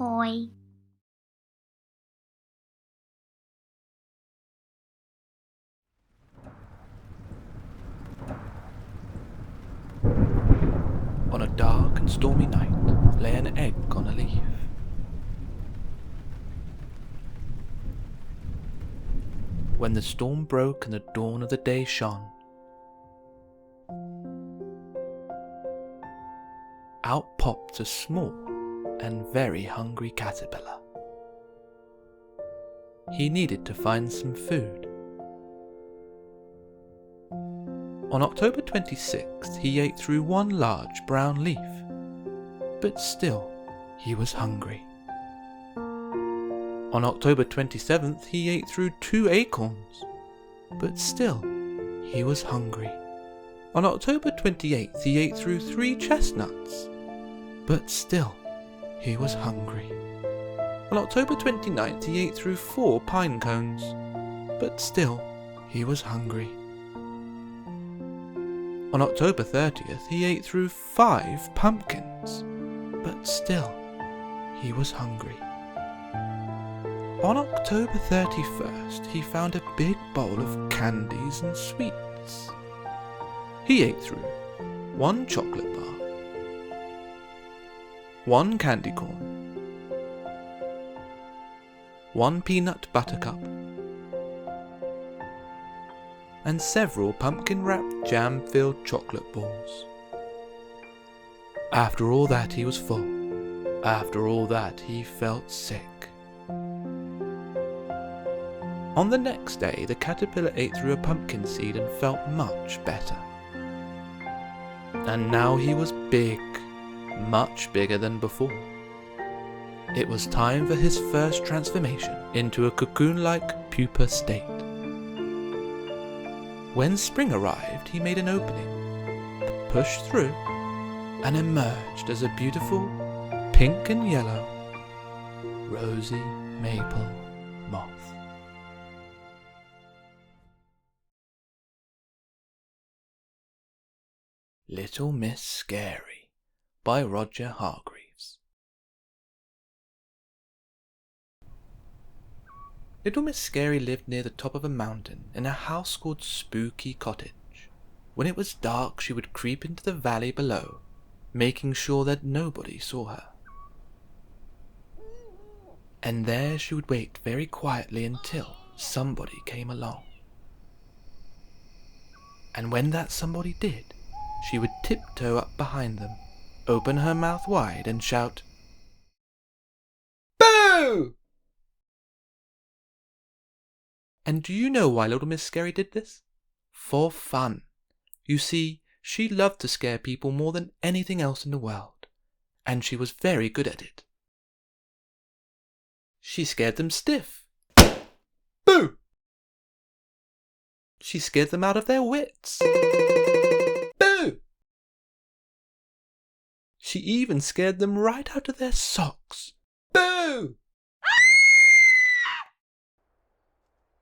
toy. On a dark and stormy night lay an egg on a leaf. When the storm broke and the dawn of the day shone, out popped a small and very hungry caterpillar. He needed to find some food. On October 26th, he ate through one large brown leaf, but still he was hungry. On October 27th, he ate through 2 acorns, but still he was hungry. On October 28th, he ate through 3 chestnuts, but still he was hungry. On October 29th, he ate through 4 pine cones, but still he was hungry. On October 30th, he ate through 5 pumpkins, but still he was hungry. On October 31st, he found a big bowl of candies and sweets. He ate through 1 chocolate bar, 1 candy corn, 1 peanut buttercup, and several pumpkin-wrapped jam-filled chocolate balls. After all that, he was full. After all that, he felt sick. On the next day, the caterpillar ate through a pumpkin seed and felt much better. And now he was big, much bigger than before. It was time for his first transformation into a cocoon-like pupa state. When spring arrived, he made an opening, pushed through, and emerged as a beautiful pink and yellow rosy maple moth. Little Miss Scary by Roger Hargreaves. Little Miss Scary lived near the top of a mountain in a house called Spooky Cottage. When it was dark, she would creep into the valley below, making sure that nobody saw her. And there she would wait very quietly until somebody came along. And when that somebody did, she would tiptoe up behind them, open her mouth wide and shout, "Boo!" And do you know why little Miss Scary did this? For fun. You see, she loved to scare people more than anything else in the world, and she was very good at it. She scared them stiff. Boo! She scared them out of their wits. Boo! She even scared them right out of their socks. Boo!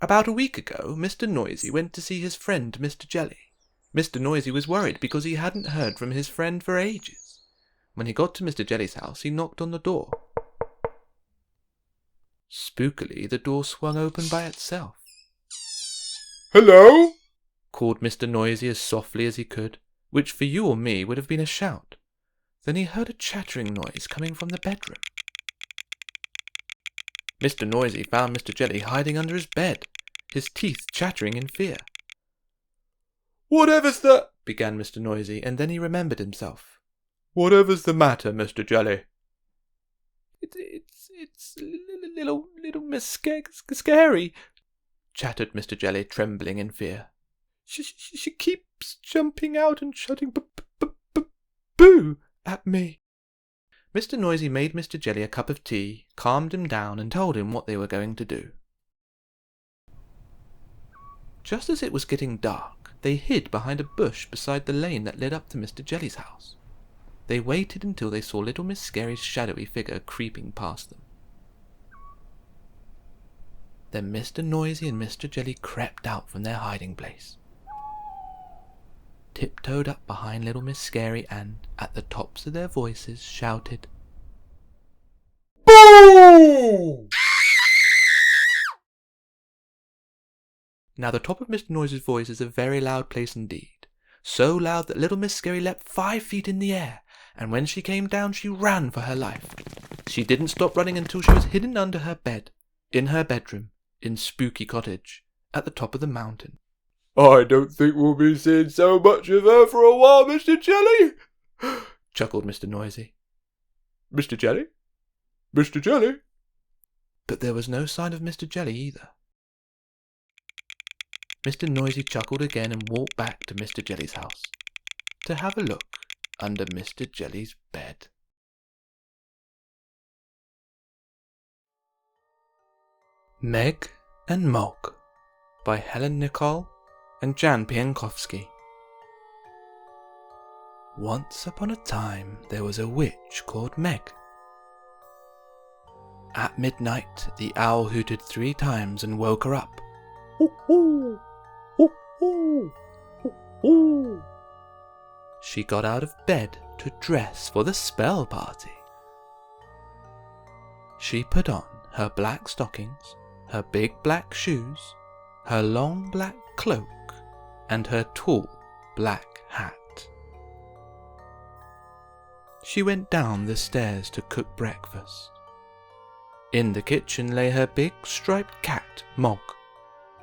About a week ago, Mr. Noisy went to see his friend Mr. Jelly. Mr. Noisy was worried because he hadn't heard from his friend for ages. When he got to Mr. Jelly's house, he knocked on the door. Spookily, the door swung open by itself. "Hello?" called Mr. Noisy as softly as he could, which for you or me would have been a shout. Then he heard a chattering noise coming from the bedroom. Mr. Noisy found Mr. Jelly hiding under his bed, his teeth chattering in fear. "Whatever's the—" began Mr. Noisy, and then he remembered himself. "Whatever's the matter, Mr. Jelly?" It's little Miss Scary," chattered Mr. Jelly, trembling in fear. She keeps jumping out and shouting boo at me." Mr. Noisy made Mr. Jelly a cup of tea, calmed him down, and told him what they were going to do. Just as it was getting dark, they hid behind a bush beside the lane that led up to Mr. Jelly's house. They waited until they saw little Miss Scary's shadowy figure creeping past them. Then Mr. Noisy and Mr. Jelly crept out from their hiding place, tiptoed up behind little Miss Scary and, at the tops of their voices, shouted, Boo! Now the top of Mr. Noise's voice is a very loud place indeed. So loud that little Miss Scary leapt 5 feet in the air, and when she came down she ran for her life. She didn't stop running until she was hidden under her bed, in her bedroom, in Spooky Cottage, at the top of the mountain. I don't think we'll be seeing so much of her for a while, Mr. Jelly, chuckled Mr. Noisy. Mr. Jelly? Mr. Jelly? But there was no sign of Mr. Jelly either. Mr. Noisy chuckled again and walked back to Mr. Jelly's house, to have a look under Mr. Jelly's bed. Meg and Mog by Helen Nicole and Jan Piankowski. Once upon a time there was a witch called Meg. At midnight the owl hooted 3 times and woke her up. Hoo-hoo! Hoo-hoo! Hoo-hoo! She got out of bed to dress for the spell party. She put on her black stockings, her big black shoes, her long black cloak, and her tall black hat. She went down the stairs to cook breakfast. In the kitchen lay her big striped cat, Mog.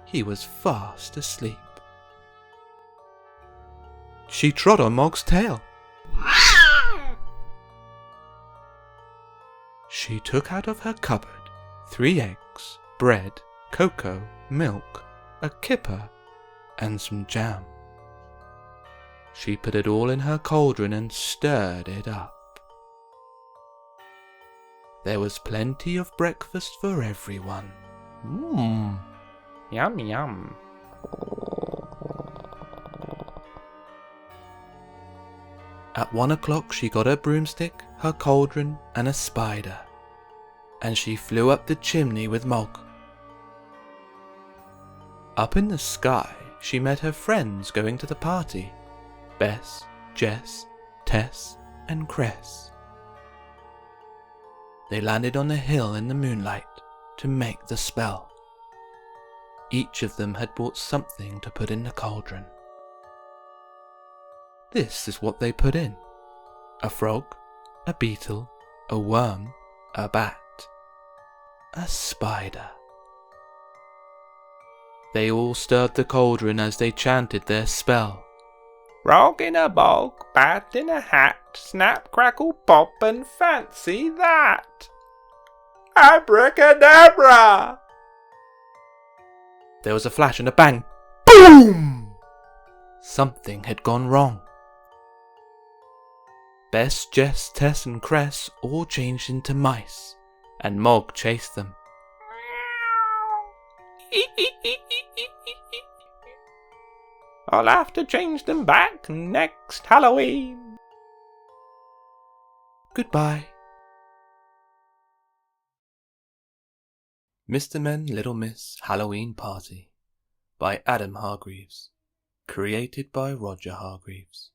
He was fast asleep. She trod on Mog's tail. She took out of her cupboard 3 eggs, bread, cocoa, milk, a kipper, and some jam. She put it all in her cauldron and stirred it up. There was plenty of breakfast for everyone. Yum yum. At 1 o'clock she got her broomstick, her cauldron, and a spider, and she flew up the chimney with Mog. Up in the sky she met her friends going to the party: Bess, Jess, Tess, and Cress. They landed on a hill in the moonlight to make the spell. Each of them had brought something to put in the cauldron. This is what they put in: a frog, a beetle, a worm, a bat, a spider. They all stirred the cauldron as they chanted their spell. Frog in a bog, bat in a hat, snap, crackle, pop, and fancy that! Abracadabra! There was a flash and a bang. Boom! Something had gone wrong. Bess, Jess, Tess, and Cress all changed into mice, and Mog chased them. I'll have to change them back next Halloween. Goodbye. Mr. Men, Little Miss Halloween Party by Adam Hargreaves. Created by Roger Hargreaves.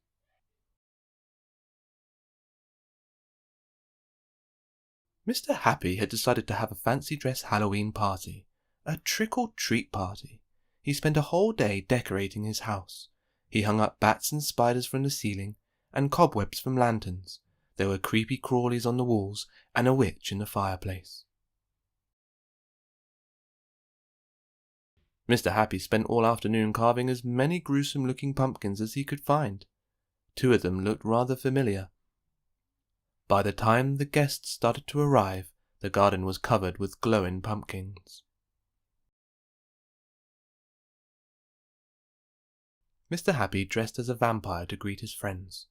Mr. Happy had decided to have a fancy dress Halloween party, a trick-or-treat party. He spent a whole day decorating his house. He hung up bats and spiders from the ceiling, and cobwebs from lanterns. There were creepy crawlies on the walls, and a witch in the fireplace. Mr. Happy spent all afternoon carving as many gruesome-looking pumpkins as he could find. 2 of them looked rather familiar. By the time the guests started to arrive, the garden was covered with glowing pumpkins. Mr. Happy dressed as a vampire to greet his friends.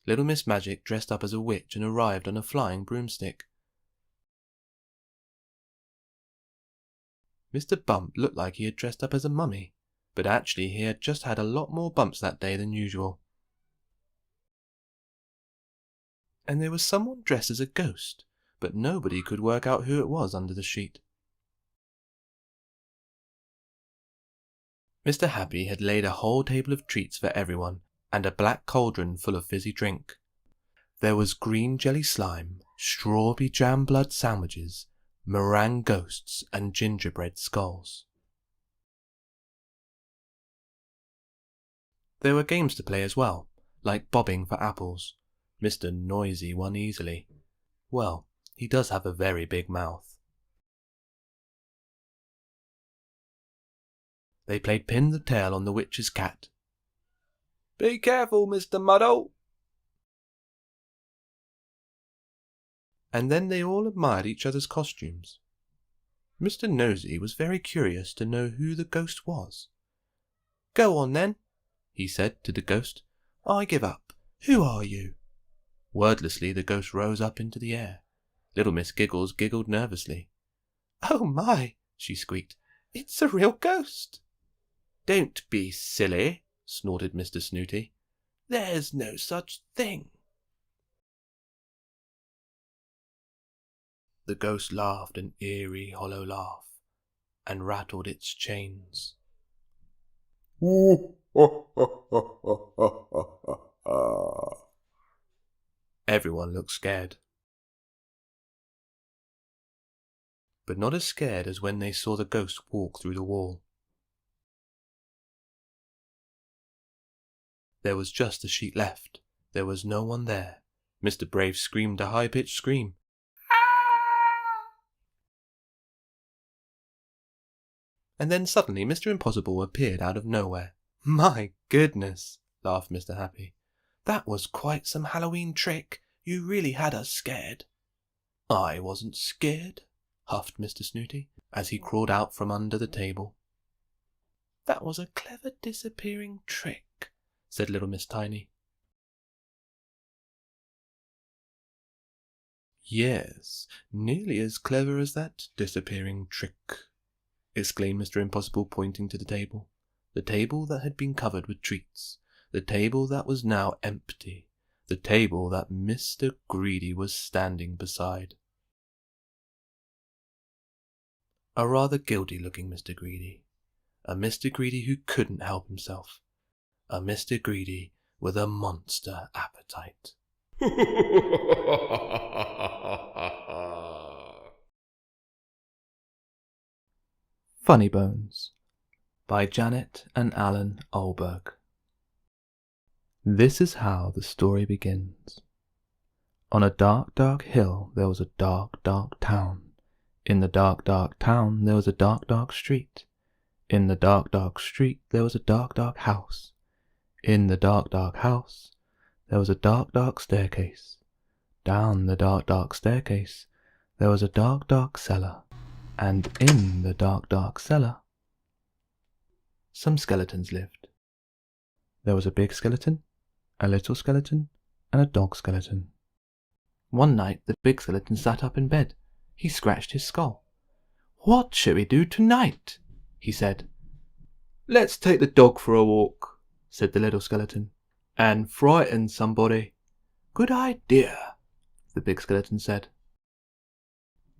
Little Miss Magic dressed up as a witch and arrived on a flying broomstick. Mr. Bump looked like he had dressed up as a mummy, but actually he had just had a lot more bumps that day than usual. And there was someone dressed as a ghost, but nobody could work out who it was under the sheet. Mr. Happy had laid a whole table of treats for everyone, and a black cauldron full of fizzy drink. There was green jelly slime, strawberry jam blood sandwiches, meringue ghosts, and gingerbread skulls. There were games to play as well, like bobbing for apples. Mr. Noisy won easily. Well, he does have a very big mouth. They played pin the tail on the witch's cat. Be careful, Mr. Muddle. And then they all admired each other's costumes. Mr. Nosy was very curious to know who the ghost was. Go on then, he said to the ghost. I give up. Who are you? Wordlessly the ghost rose up into the air. Little Miss Giggles giggled nervously. Oh my, she squeaked. It's a real ghost. Don't be silly, snorted Mr. Snooty. There's no such thing. The ghost laughed an eerie, hollow laugh, and rattled its chains. Everyone looked scared. But not as scared as when they saw the ghost walk through the wall. There was just a sheet left. There was no one there. Mr. Brave screamed a high-pitched scream. And then suddenly Mr. Impossible appeared out of nowhere. My goodness, laughed Mr. Happy. That was quite some Halloween trick. You really had us scared. I wasn't scared, huffed Mr. Snooty, as he crawled out from under the table. That was a clever disappearing trick, said little Miss Tiny. Yes, nearly as clever as that disappearing trick, exclaimed Mr. Impossible, pointing to the table that had been covered with treats, the table that was now empty, the table that Mr. Greedy was standing beside. A rather guilty-looking Mr. Greedy, a Mr. Greedy who couldn't help himself, a Mr. Greedy with a monster appetite. Funnybones by Janet and Alan Olberg. This is how the story begins. On a dark, dark hill there was a dark, dark town. In the dark, dark town there was a dark, dark street. In the dark, dark street there was a dark, dark house. In the dark, dark house there was a dark, dark staircase. Down the dark, dark staircase there was a dark, dark cellar. And in the dark, dark cellar some skeletons lived. There was a big skeleton, a little skeleton, and a dog skeleton. One night the big skeleton sat up in bed. He scratched his skull. What shall we do tonight? He said. Let's take the dog for a walk, said the little skeleton, and frighten somebody. Good idea, the big skeleton said.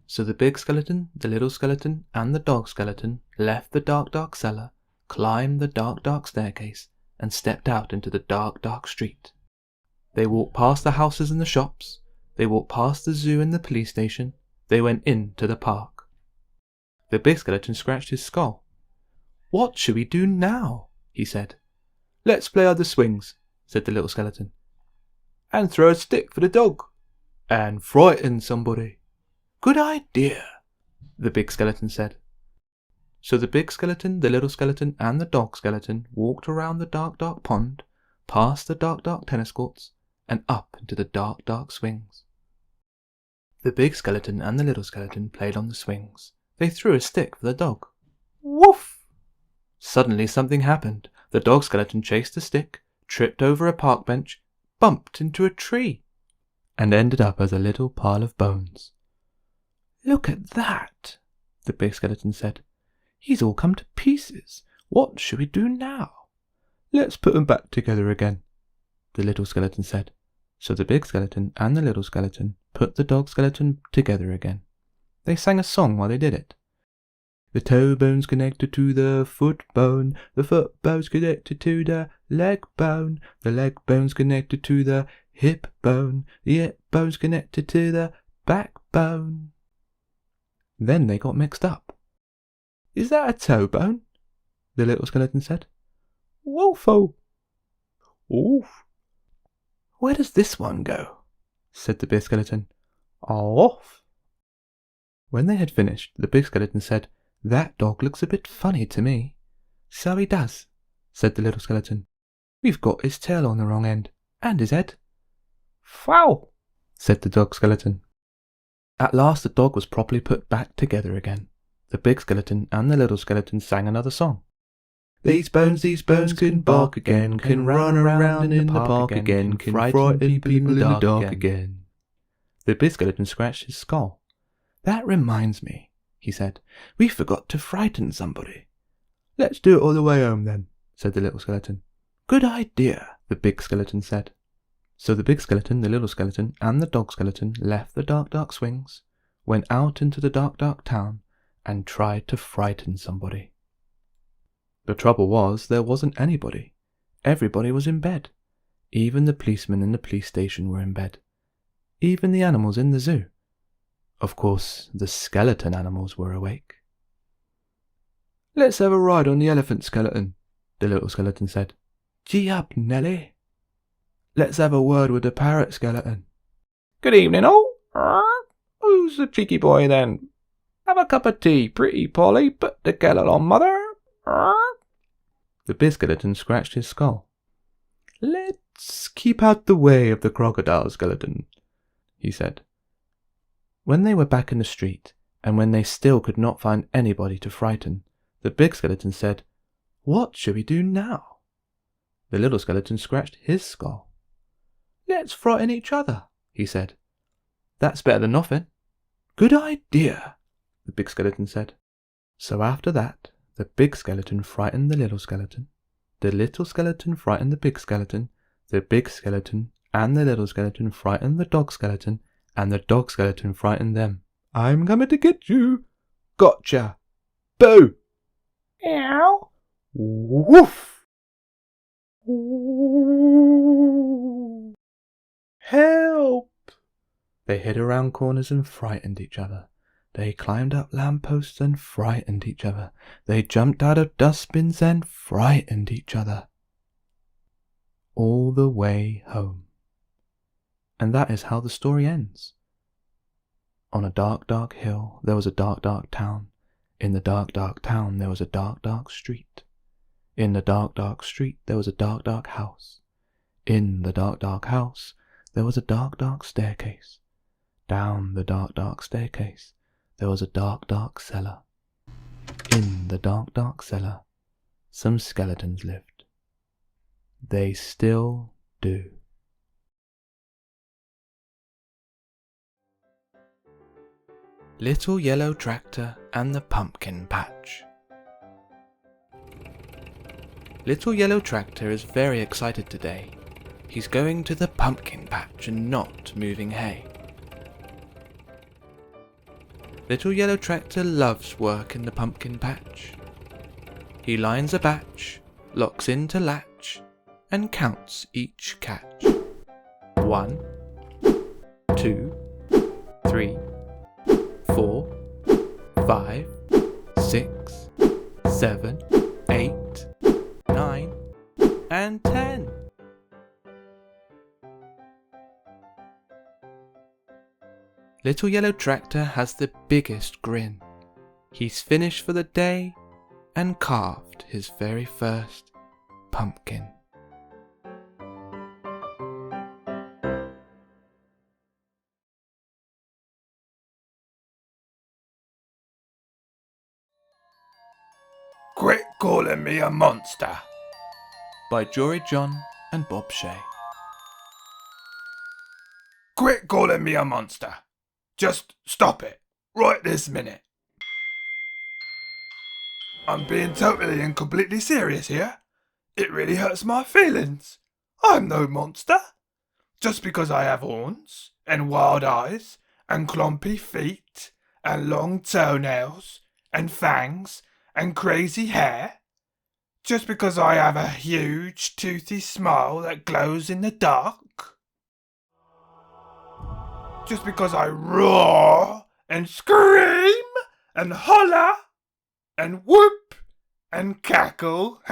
So the big skeleton, the little skeleton, and the dog skeleton left the dark, dark cellar, climbed the dark, dark staircase, and stepped out into the dark, dark street. They walked past the houses and the shops. They walked past the zoo and the police station. They went into the park. The big skeleton scratched his skull. What shall we do now? He said. Let's play other swings, said the little skeleton, and throw a stick for the dog, and frighten somebody. Good idea, the big skeleton said. So the big skeleton, the little skeleton, and the dog skeleton walked around the dark, dark pond, past the dark, dark tennis courts, and up into the dark, dark swings. The big skeleton and the little skeleton played on the swings. They threw a stick for the dog. Woof! Suddenly something happened. The dog skeleton chased the stick, tripped over a park bench, bumped into a tree, and ended up as a little pile of bones. Look at that, the big skeleton said. He's all come to pieces. What shall we do now? Let's put 'em back together again, the little skeleton said. So the big skeleton and the little skeleton put the dog skeleton together again. They sang a song while they did it. The toe bone's connected to the foot bone's connected to the leg bone's connected to the hip bone, the hip bone's connected to the backbone. Then they got mixed up. Is that a toe bone? The little skeleton said. Woofo. Oof. Where does this one go? Said the big skeleton. Off. When they had finished, the big skeleton said, That dog looks a bit funny to me. So he does, said the little skeleton. We've got his tail on the wrong end, and his head. Foul, said the dog skeleton. At last the dog was properly put back together again. The big skeleton and the little skeleton sang another song. These bones can bark again, can run around in the park again, can frighten people in the dark again. The big skeleton scratched his skull. That reminds me, he said. We forgot to frighten somebody. Let's do it all the way home then, said the little skeleton. Good idea, the big skeleton said. So the big skeleton, the little skeleton, and the dog skeleton left the dark, dark swings, went out into the dark, dark town, and tried to frighten somebody. The trouble was, there wasn't anybody. Everybody was in bed. Even the policemen in the police station were in bed. Even the animals in the zoo. Of course, the skeleton animals were awake. Let's have a ride on the elephant skeleton, the little skeleton said. Gee up, Nelly. Let's have a word with the parrot skeleton. Good evening, all. Who's the cheeky boy then? Have a cup of tea, pretty Polly. Put the kettle on, mother. The big skeleton scratched his skull. Let's keep out the way of the crocodile skeleton, he said. When they were back in the street, and when they still could not find anybody to frighten, the big skeleton said, What shall we do now? The little skeleton scratched his skull. Let's frighten each other, he said. That's better than nothing. Good idea, the big skeleton said. So after that, the big skeleton frightened the little skeleton frightened the big skeleton and the little skeleton frightened the dog skeleton, and the dog skeleton frightened them. I'm coming to get you. Gotcha. Boo. Meow. Woof. Help. They hid around corners and frightened each other. They climbed up lampposts and frightened each other. They jumped out of dustbins and frightened each other. All the way home. And that is how the story ends. On a dark, dark hill, there was a dark, dark town. In the dark, dark town, there was a dark, dark street. In the dark, dark street, there was a dark, dark house. In the dark, dark house, there was a dark, dark staircase. Down the dark, dark staircase, there was a dark, dark cellar. In the dark, dark cellar, some skeletons lived. They still do. Little Yellow Tractor and the Pumpkin Patch. Little Yellow Tractor is very excited today. He's going to the pumpkin patch and not moving hay. Little Yellow Tractor loves work in the pumpkin patch. He lines a batch, locks into latch, and counts each catch. 1, 2, 3, 4, 5, 6, 7, 8, 9, and 10. Little Yellow Tractor has the biggest grin. He's finished for the day and carved his very first pumpkin. Quit calling me a monster. By Jory John and Bob Shea. Quit calling me a monster. Just stop it, right this minute. I'm being totally and completely serious here. It really hurts my feelings. I'm no monster. Just because I have horns, and wild eyes, and clumpy feet, and long toenails, and fangs, and crazy hair. Just because I have a huge toothy smile that glows in the dark. just because I roar and scream and holler and whoop and cackle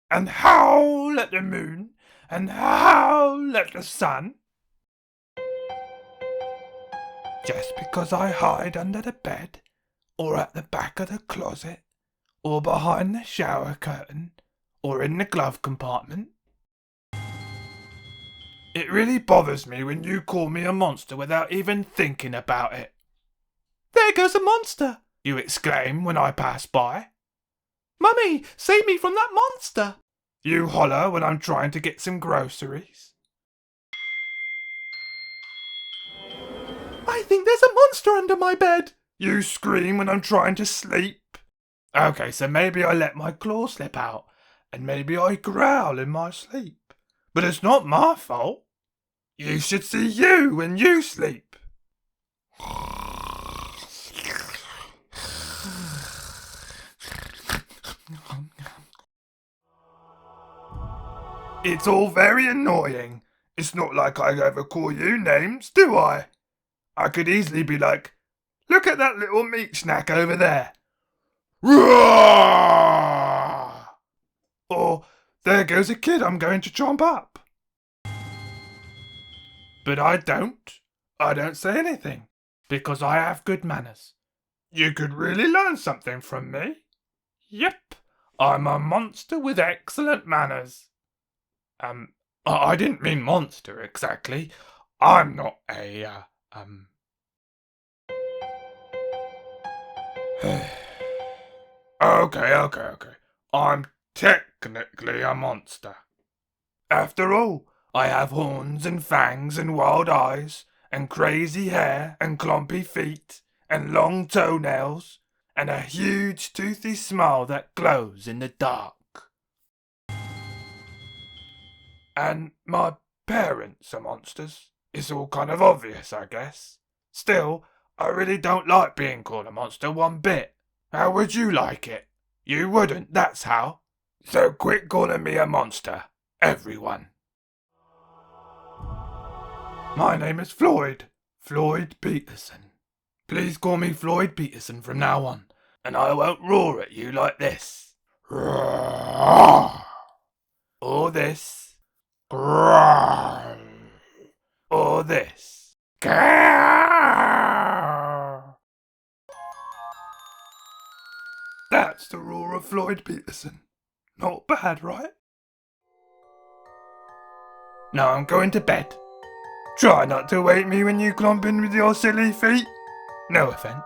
and howl at the moon and howl at the sun? Just because I hide under the bed or at the back of the closet or behind the shower curtain or in the glove compartment? It really bothers me when you call me a monster without even thinking about it. There goes a monster! You exclaim when I pass by. Mummy, save me from that monster! You holler when I'm trying to get some groceries. I think there's a monster under my bed! You scream when I'm trying to sleep. Okay, so maybe I let my claw slip out, and maybe I growl in my sleep. But it's not my fault. You should see you when you sleep. It's all very annoying. It's not like I ever call you names, do I? I could easily be like, look at that little meat snack over there. Roar! Or, there goes a kid I'm going to chomp up. But I don't. I don't say anything, because I have good manners. You could really learn something from me. Yep, I'm a monster with excellent manners. I didn't mean monster exactly. I'm not a, Okay. I'm technically a monster. After all, I have horns and fangs and wild eyes, and crazy hair and clumpy feet, and long toenails, and a huge toothy smile that glows in the dark. And my parents are monsters. It's all kind of obvious, I guess. Still, I really don't like being called a monster one bit. How would you like it? You wouldn't, that's how. So quit calling me a monster, everyone. My name is Floyd Peterson. Please call me Floyd Peterson from now on, and I won't roar at you like this. Roar. Or this. Growl. Or this. Growl. That's the roar of Floyd Peterson. Not bad, right? Now I'm going to bed. Try not to wake me when you clomp in with your silly feet. No offence.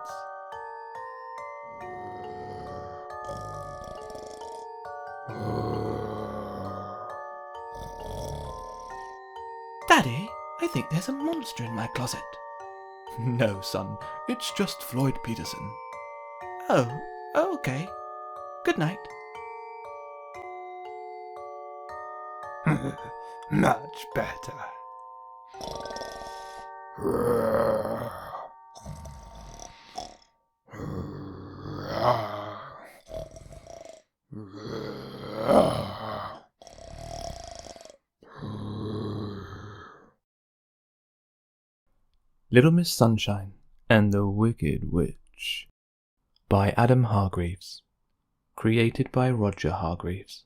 Daddy, I think there's a monster in my closet. No, son, it's just Floyd Peterson. Oh, okay. Good night. Much better. Little Miss Sunshine and the Wicked Witch by Adam Hargreaves. Created by Roger Hargreaves.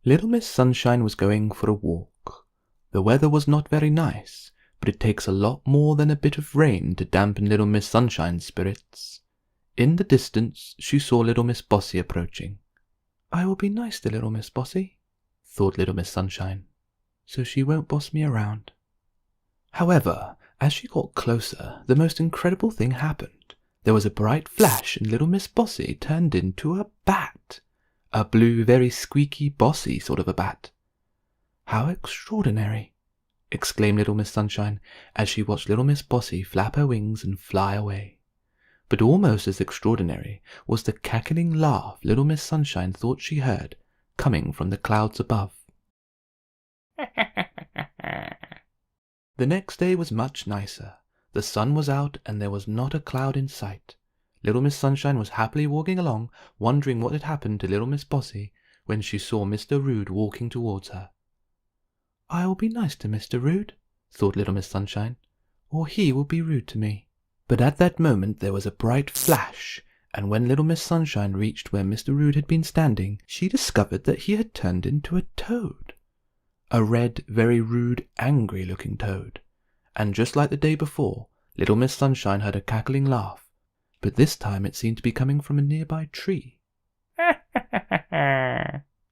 Little Miss Sunshine was going for a walk. The weather was not very nice, but it takes a lot more than a bit of rain to dampen Little Miss Sunshine's spirits. In the distance, she saw Little Miss Bossy approaching. I will be nice to Little Miss Bossy, thought Little Miss Sunshine, so she won't boss me around. However, as she got closer, the most incredible thing happened. There was a bright flash and Little Miss Bossy turned into a bat. A blue, very squeaky, bossy sort of a bat. How extraordinary, exclaimed Little Miss Sunshine as she watched Little Miss Bossy flap her wings and fly away. But almost as extraordinary was the cackling laugh Little Miss Sunshine thought she heard coming from the clouds above. The next day was much nicer. The sun was out and there was not a cloud in sight. Little Miss Sunshine was happily walking along, wondering what had happened to Little Miss Bossy when she saw Mr. Rude walking towards her. I'll be nice to Mr. Rude, thought Little Miss Sunshine, or he will be rude to me. But at that moment there was a bright flash, and when Little Miss Sunshine reached where Mr. Rude had been standing, she discovered that he had turned into a toad. A red, very rude, angry-looking toad. And just like the day before, Little Miss Sunshine heard a cackling laugh, but this time it seemed to be coming from a nearby tree.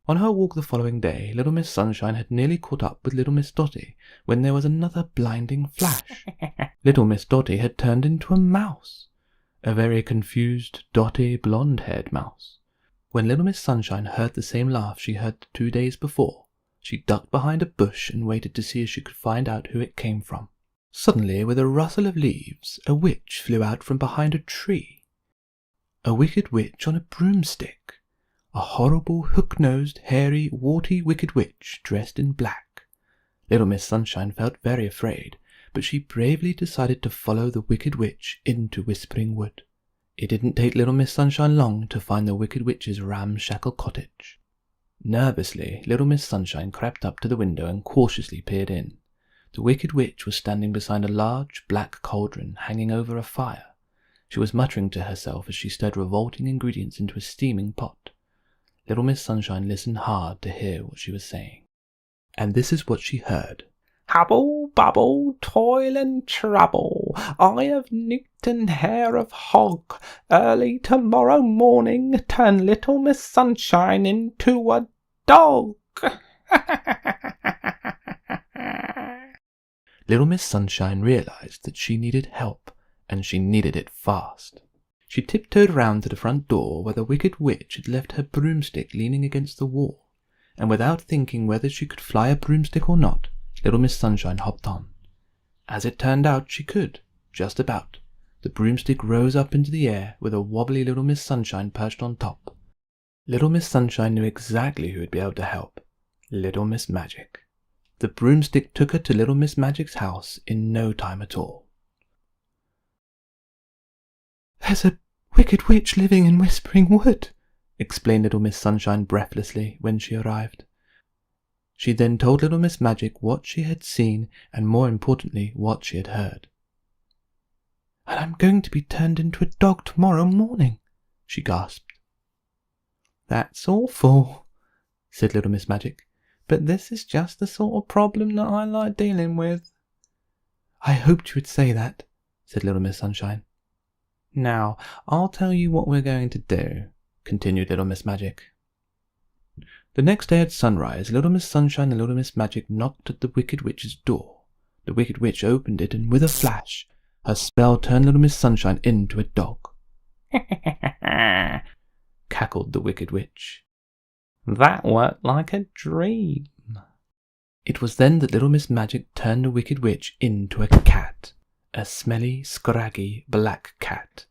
On her walk the following day, Little Miss Sunshine had nearly caught up with Little Miss Dotty when there was another blinding flash. Little Miss Dotty had turned into a mouse, a very confused, dotty, blonde-haired mouse. When Little Miss Sunshine heard the same laugh she heard 2 days before, she ducked behind a bush and waited to see if she could find out who it came from. Suddenly, with a rustle of leaves, a witch flew out from behind a tree. A wicked witch on a broomstick. A horrible, hook-nosed, hairy, warty, wicked witch dressed in black. Little Miss Sunshine felt very afraid, but she bravely decided to follow the wicked witch into Whispering Wood. It didn't take Little Miss Sunshine long to find the wicked witch's ramshackle cottage. Nervously, Little Miss Sunshine crept up to the window and cautiously peered in. The wicked witch was standing beside a large, black cauldron hanging over a fire. She was muttering to herself as she stirred revolting ingredients into a steaming pot. Little Miss Sunshine listened hard to hear what she was saying. And this is what she heard. Hubble, bubble, toil and trouble, eye of newt and hair of hog, early tomorrow morning turn Little Miss Sunshine into a dog. Little Miss Sunshine realized that she needed help, and she needed it fast. She tiptoed round to the front door where the wicked witch had left her broomstick leaning against the wall, and without thinking whether she could fly a broomstick or not, Little Miss Sunshine hopped on. As it turned out, she could, just about. The broomstick rose up into the air with a wobbly Little Miss Sunshine perched on top. Little Miss Sunshine knew exactly who would be able to help. Little Miss Magic. The broomstick took her to Little Miss Magic's house in no time at all. "There's a wicked witch living in Whispering Wood," explained Little Miss Sunshine breathlessly when she arrived. She then told Little Miss Magic what she had seen and, more importantly, what she had heard. "And I'm going to be turned into a dog tomorrow morning," she gasped. "That's awful," said Little Miss Magic, "but this is just the sort of problem that I like dealing with." "I hoped you would say that," said Little Miss Sunshine. "Now, I'll tell you what we're going to do," continued Little Miss Magic. The next day at sunrise, Little Miss Sunshine and Little Miss Magic knocked at the wicked witch's door. The wicked witch opened it, and with a flash, her spell turned Little Miss Sunshine into a dog. Cackled the wicked witch. That worked like a dream. It was then that Little Miss Magic turned the wicked witch into a cat. A smelly, scraggy, black cat.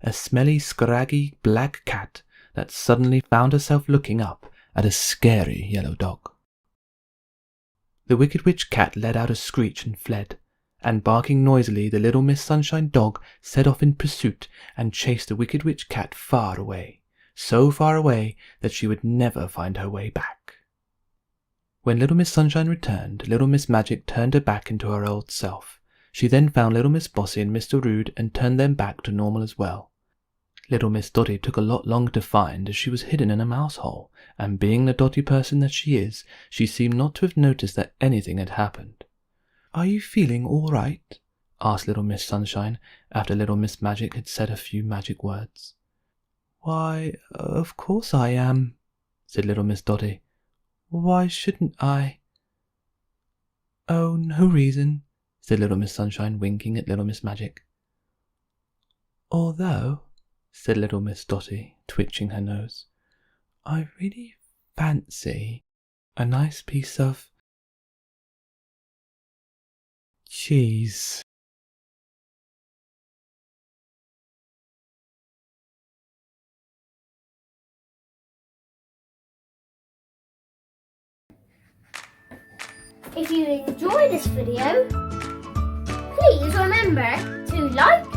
A smelly, scraggy, black cat that suddenly found herself looking up at a scary yellow dog. The wicked witch cat let out a screech and fled, and barking noisily, the Little Miss Sunshine dog set off in pursuit and chased the wicked witch cat far away, so far away that she would never find her way back. When Little Miss Sunshine returned, Little Miss Magic turned her back into her old self. She then found Little Miss Bossy and Mr. Rude and turned them back to normal as well. Little Miss Dotty took a lot longer to find, as she was hidden in a mouse hole, and being the dotty person that she is, she seemed not to have noticed that anything had happened. "Are you feeling all right?" asked Little Miss Sunshine, after Little Miss Magic had said a few magic words. "Why, of course I am," said Little Miss Dotty. "Why shouldn't I?" "Oh, no reason," said Little Miss Sunshine, winking at Little Miss Magic. "Although," said Little Miss Dotty, twitching her nose, "I really fancy a nice piece of cheese." If you enjoyed this video, please remember to like,